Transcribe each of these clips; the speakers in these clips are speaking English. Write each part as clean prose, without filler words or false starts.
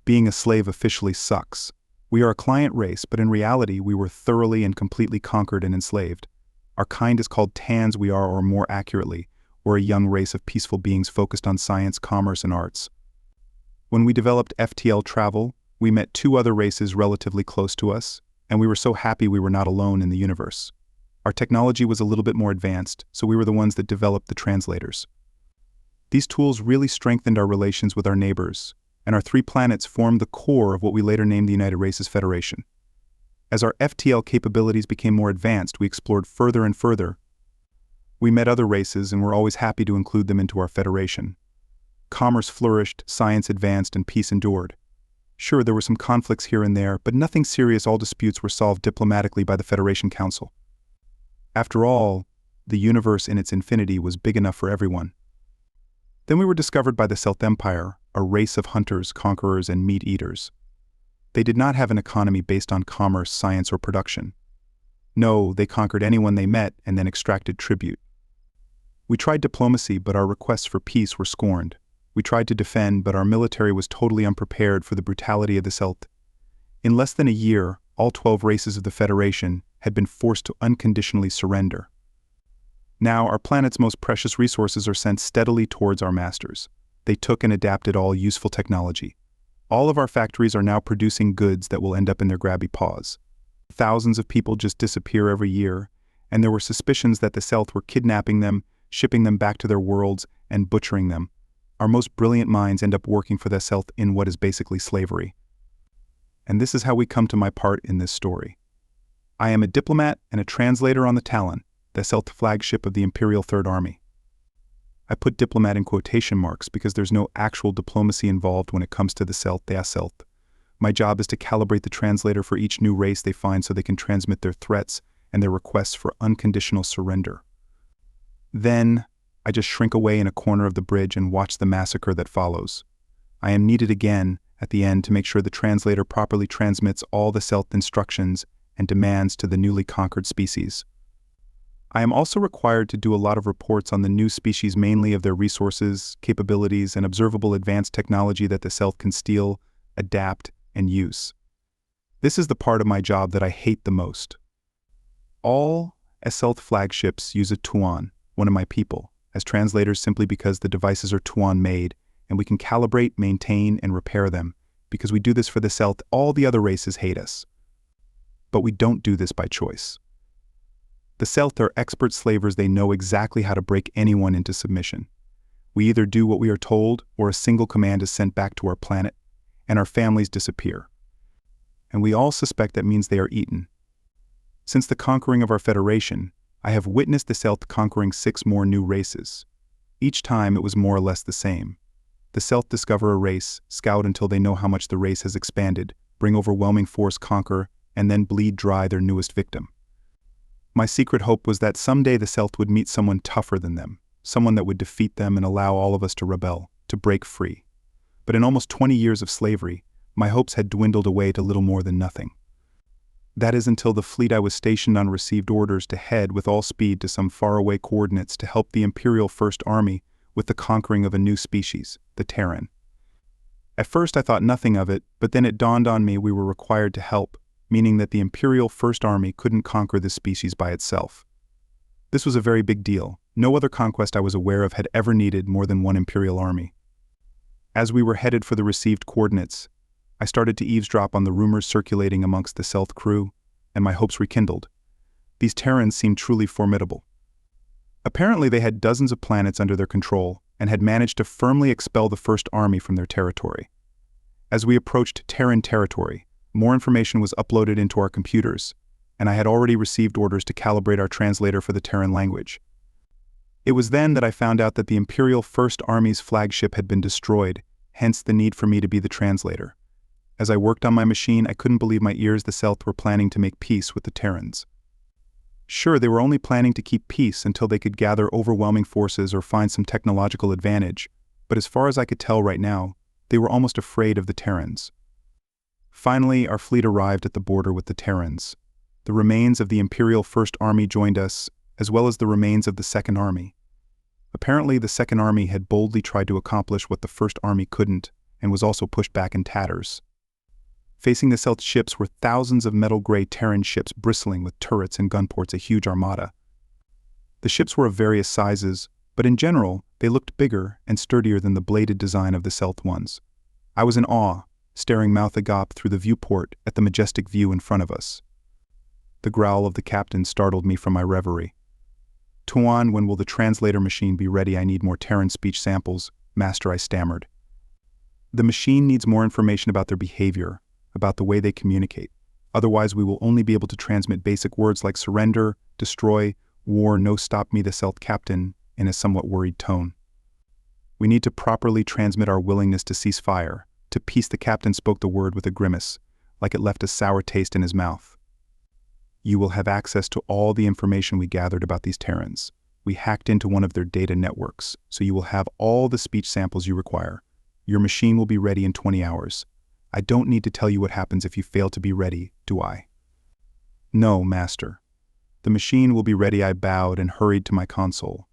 Being a slave officially sucks. We are a client race, but in reality we were thoroughly and completely conquered and enslaved. Our kind is called Tans we are, or more accurately, we're a young race of peaceful beings focused on science, commerce, and arts. When we developed FTL travel, we met two other races relatively close to us, and we were so happy we were not alone in the universe. Our technology was a little bit more advanced, so we were the ones that developed the translators. These tools really strengthened our relations with our neighbors, and our 3 planets formed the core of what we later named the United Races Federation. As our FTL capabilities became more advanced, we explored further and further. We met other races and were always happy to include them into our federation. Commerce flourished, science advanced, and peace endured. Sure, there were some conflicts here and there, but nothing serious. All disputes were solved diplomatically by the Federation Council. After all, the universe in its infinity was big enough for everyone. Then we were discovered by the Selt Empire, a race of hunters, conquerors, and meat-eaters. They did not have an economy based on commerce, science, or production. No, they conquered anyone they met and then extracted tribute. We tried diplomacy, but our requests for peace were scorned. We tried to defend, but our military was totally unprepared for the brutality of the Selt. In less than a year, all 12 races of the Federation had been forced to unconditionally surrender. Now, our planet's most precious resources are sent steadily towards our masters. They took and adapted all useful technology. All of our factories are now producing goods that will end up in their grabby paws. Thousands of people just disappear every year, and there were suspicions that the Selt were kidnapping them, shipping them back to their worlds, and butchering them. Our most brilliant minds end up working for the Selt in what is basically slavery. And this is how we come to my part in this story. I am a diplomat and a translator on the Talon, the Selt flagship of the Imperial Third Army. I put diplomat in quotation marks because there's no actual diplomacy involved when it comes to the Selt. My job is to calibrate the translator for each new race they find so they can transmit their threats and their requests for unconditional surrender. Then, I just shrink away in a corner of the bridge and watch the massacre that follows. I am needed again at the end to make sure the translator properly transmits all the Selt instructions and demands to the newly conquered species. I am also required to do a lot of reports on the new species, mainly of their resources, capabilities, and observable advanced technology that the Selt can steal, adapt, and use. This is the part of my job that I hate the most. All Selt flagships use a Tuan, one of my people, as translators simply because the devices are Tuan made, and we can calibrate, maintain, and repair them. Because we do this for the Selt, all the other races hate us. But we don't do this by choice. The Selt are expert slavers. They know exactly how to break anyone into submission. We either do what we are told, or a single command is sent back to our planet, and our families disappear. And we all suspect that means they are eaten. Since the conquering of our Federation, I have witnessed the Selt conquering 6 more new races. Each time it was more or less the same. The Selt discover a race, scout until they know how much the race has expanded, bring overwhelming force, conquer, and then bleed dry their newest victim. My secret hope was that someday the Selt would meet someone tougher than them, someone that would defeat them and allow all of us to rebel, to break free. But in almost 20 years of slavery, my hopes had dwindled away to little more than nothing. That is until the fleet I was stationed on received orders to head with all speed to some faraway coordinates to help the Imperial First Army with the conquering of a new species, the Terran. At first I thought nothing of it, but then it dawned on me we were required to help, meaning that the Imperial First Army couldn't conquer this species by itself. This was a very big deal. No other conquest I was aware of had ever needed more than one Imperial army. As we were headed for the received coordinates, I started to eavesdrop on the rumors circulating amongst the Selt crew, and my hopes rekindled. These Terrans seemed truly formidable. Apparently they had dozens of planets under their control and had managed to firmly expel the First Army from their territory. As we approached Terran territory, more information was uploaded into our computers, and I had already received orders to calibrate our translator for the Terran language. It was then that I found out that the Imperial First Army's flagship had been destroyed, hence the need for me to be the translator. As I worked on my machine, I couldn't believe my ears. The Selt were planning to make peace with the Terrans. Sure, they were only planning to keep peace until they could gather overwhelming forces or find some technological advantage, but as far as I could tell right now, they were almost afraid of the Terrans. Finally, our fleet arrived at the border with the Terrans. The remains of the Imperial First Army joined us, as well as the remains of the Second Army. Apparently, the Second Army had boldly tried to accomplish what the First Army couldn't, and was also pushed back in tatters. Facing the Selt ships were thousands of metal-gray Terran ships bristling with turrets and gunports, a huge armada. The ships were of various sizes, but in general, they looked bigger and sturdier than the bladed design of the Selt ones. I was in awe, staring mouth agape through the viewport at the majestic view in front of us. The growl of the captain startled me from my reverie. "Tuan, when will the translator machine be ready? I need more Terran speech samples, Master," I stammered. "The machine needs more information about their behavior, about the way they communicate. Otherwise, we will only be able to transmit basic words like surrender, destroy, war, no. Stop me," the Selt captain, in a somewhat worried tone. "We need to properly transmit our willingness to cease fire, to peace." The captain spoke the word with a grimace, like it left a sour taste in his mouth. "You will have access to all the information we gathered about these Terrans. We hacked into one of their data networks, so you will have all the speech samples you require. Your machine will be ready in 20 hours. I don't need to tell you what happens if you fail to be ready, do I?" "No, Master. The machine will be ready." I bowed and hurried to my console.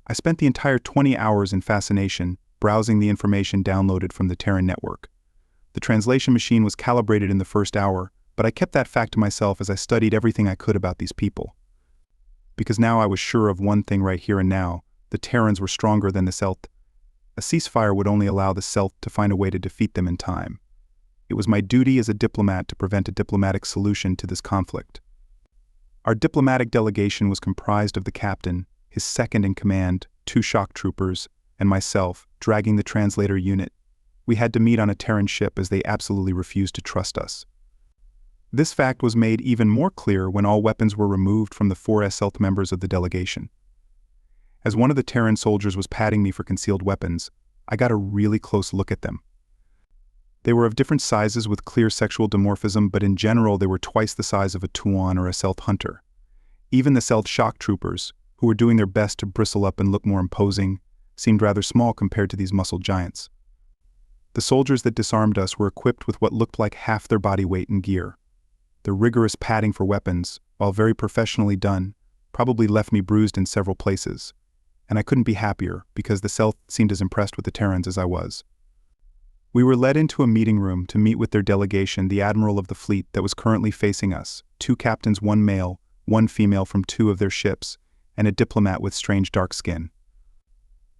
I spent the entire 20 hours in fascination, browsing the information downloaded from the Terran network. The translation machine was calibrated in the first hour, but I kept that fact to myself as I studied everything I could about these people. Because now I was sure of one thing right here and now: the Terrans were stronger than the Selt. A ceasefire would only allow the Selt to find a way to defeat them in time. It was my duty as a diplomat to prevent a diplomatic solution to this conflict. Our diplomatic delegation was comprised of the captain, his second-in-command, 2 shock troopers, and myself, dragging the translator unit. We had to meet on a Terran ship as they absolutely refused to trust us. This fact was made even more clear when all weapons were removed from the 4 Selt members of the delegation. As one of the Terran soldiers was patting me for concealed weapons, I got a really close look at them. They were of different sizes with clear sexual dimorphism, but in general they were twice the size of a Tuan or a Selt hunter. Even the Selt shock troopers, who were doing their best to bristle up and look more imposing, seemed rather small compared to these muscled giants. The soldiers that disarmed us were equipped with what looked like half their body weight in gear. The rigorous padding for weapons, while very professionally done, probably left me bruised in several places, and I couldn't be happier because the Selt seemed as impressed with the Terrans as I was. We were led into a meeting room to meet with their delegation, the admiral of the fleet that was currently facing us, 2 captains, 1 male, 1 female from 2 of their ships, and a diplomat with strange dark skin.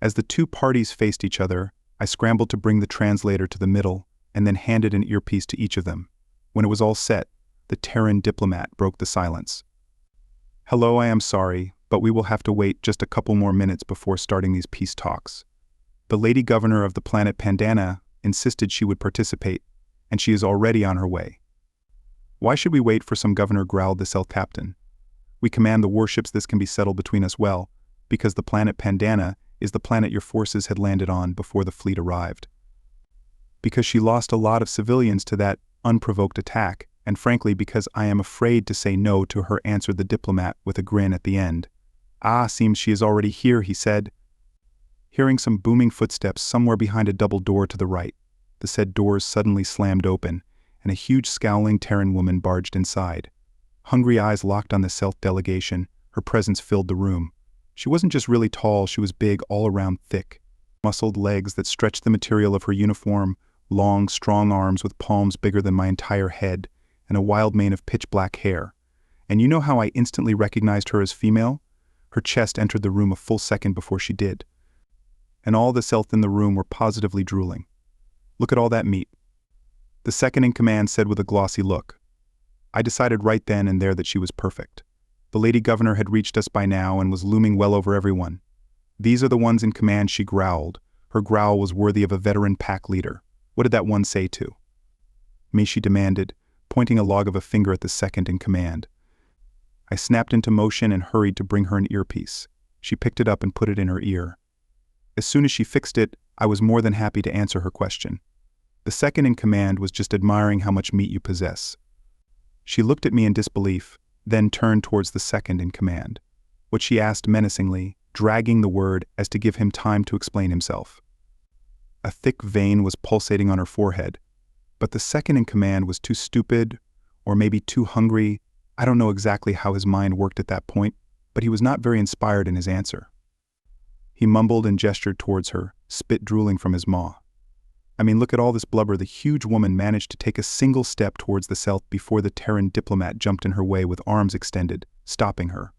As the 2 parties faced each other, I scrambled to bring the translator to the middle and then handed an earpiece to each of them. When it was all set, the Terran diplomat broke the silence. "Hello, I am sorry, but we will have to wait just a couple more minutes before starting these peace talks. The Lady Governor of the planet Pandana insisted she would participate, and she is already on her way." "Why should we wait for some governor?" growled the Selt captain. "We command the warships. This can be settled between us well, because the planet Pandana is the planet your forces had landed on before the fleet arrived. Because she lost a lot of civilians to that unprovoked attack, and frankly because I am afraid to say no to her," answered the diplomat with a grin at the end. "Ah, seems she is already here," he said. Hearing some booming footsteps somewhere behind a double door to the right, the said doors suddenly slammed open, and a huge scowling Terran woman barged inside. Hungry eyes locked on the Selt delegation, her presence filled the room. She wasn't just really tall, she was big, all around thick. Muscled legs that stretched the material of her uniform, long, strong arms with palms bigger than my entire head, and a wild mane of pitch-black hair. And you know how I instantly recognized her as female? Her chest entered the room a full second before she did. And all the Selt in the room were positively drooling. "Look at all that meat," the second-in-command said with a glossy look. I decided right then and there that she was perfect. The Lady Governor had reached us by now and was looming well over everyone. "These are the ones in command," she growled. Her growl was worthy of a veteran pack leader. "What did that one say to?" "Me," she demanded, pointing a log of a finger at the second-in-command. I snapped into motion and hurried to bring her an earpiece. She picked it up and put it in her ear. As soon as she fixed it, I was more than happy to answer her question. "The second-in-command was just admiring how much meat you possess." She looked at me in disbelief, then turned towards the second-in-command. What she asked menacingly, dragging the word as to give him time to explain himself. A thick vein was pulsating on her forehead, but the second-in-command was too stupid, or maybe too hungry. I don't know exactly how his mind worked at that point, but he was not very inspired in his answer. He mumbled and gestured towards her, spit drooling from his maw. I mean, look at all this blubber. The huge woman managed to take a single step towards the Selt before the Terran diplomat jumped in her way with arms extended, stopping her.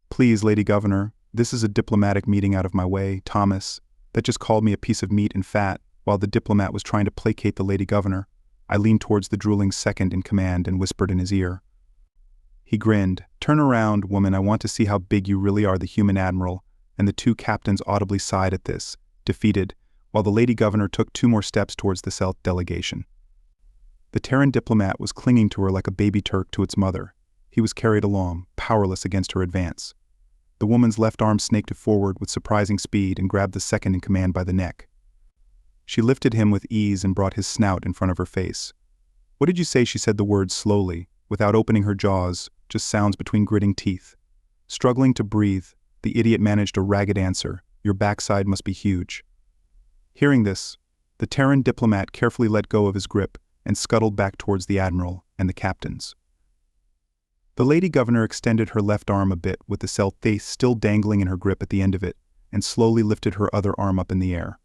Please, Lady Governor, this is a diplomatic meeting, out of my way, Thomas. That just called me a piece of meat and fat. While the diplomat was trying to placate the Lady Governor, I leaned towards the drooling second in command and whispered in his ear. He grinned. Turn around, woman, I want to see how big you really are, the human admiral, and the two captains audibly sighed at this, defeated, while the Lady Governor took 2 more steps towards the Selt delegation. The Terran diplomat was clinging to her like a baby Turk to its mother. He was carried along, powerless against her advance. The woman's left arm snaked forward with surprising speed and grabbed the second in command by the neck. She lifted him with ease and brought his snout in front of her face. What did you say? She said the words slowly, without opening her jaws, just sounds between gritting teeth. Struggling to breathe, the idiot managed a ragged answer. Your backside must be huge. Hearing this, the Terran diplomat carefully let go of his grip and scuttled back towards the admiral and the captains. The Lady Governor extended her left arm a bit with the Selt still dangling in her grip at the end of it, and slowly lifted her other arm up in the air.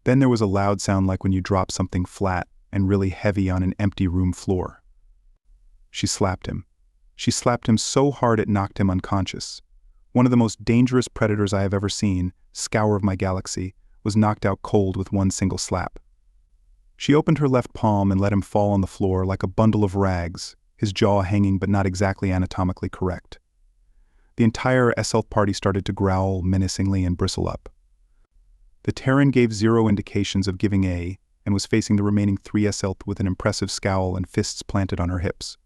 Then there was a loud sound like when you drop something flat and really heavy on an empty room floor. She slapped him. She slapped him so hard it knocked him unconscious. One of the most dangerous predators I have ever seen, scour of my galaxy, was knocked out cold with one single slap. She opened her left palm and let him fall on the floor like a bundle of rags, his jaw hanging but not exactly anatomically correct. The entire Selt party started to growl menacingly and bristle up. The Terran gave 0 indications of giving a, and was facing the remaining 3 Selt with an impressive scowl and fists planted on her hips.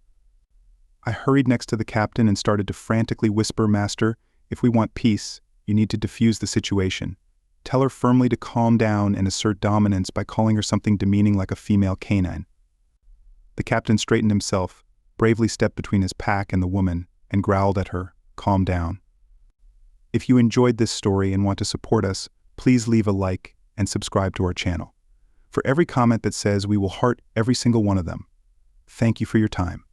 I hurried next to the captain and started to frantically whisper, Master, if we want peace, you need to defuse the situation. Tell her firmly to calm down and assert dominance by calling her something demeaning like a female canine. The captain straightened himself, bravely stepped between his pack and the woman, and growled at her, calm down. If you enjoyed this story and want to support us, please leave a like and subscribe to our channel. For every comment that says, we will heart every single one of them. Thank you for your time.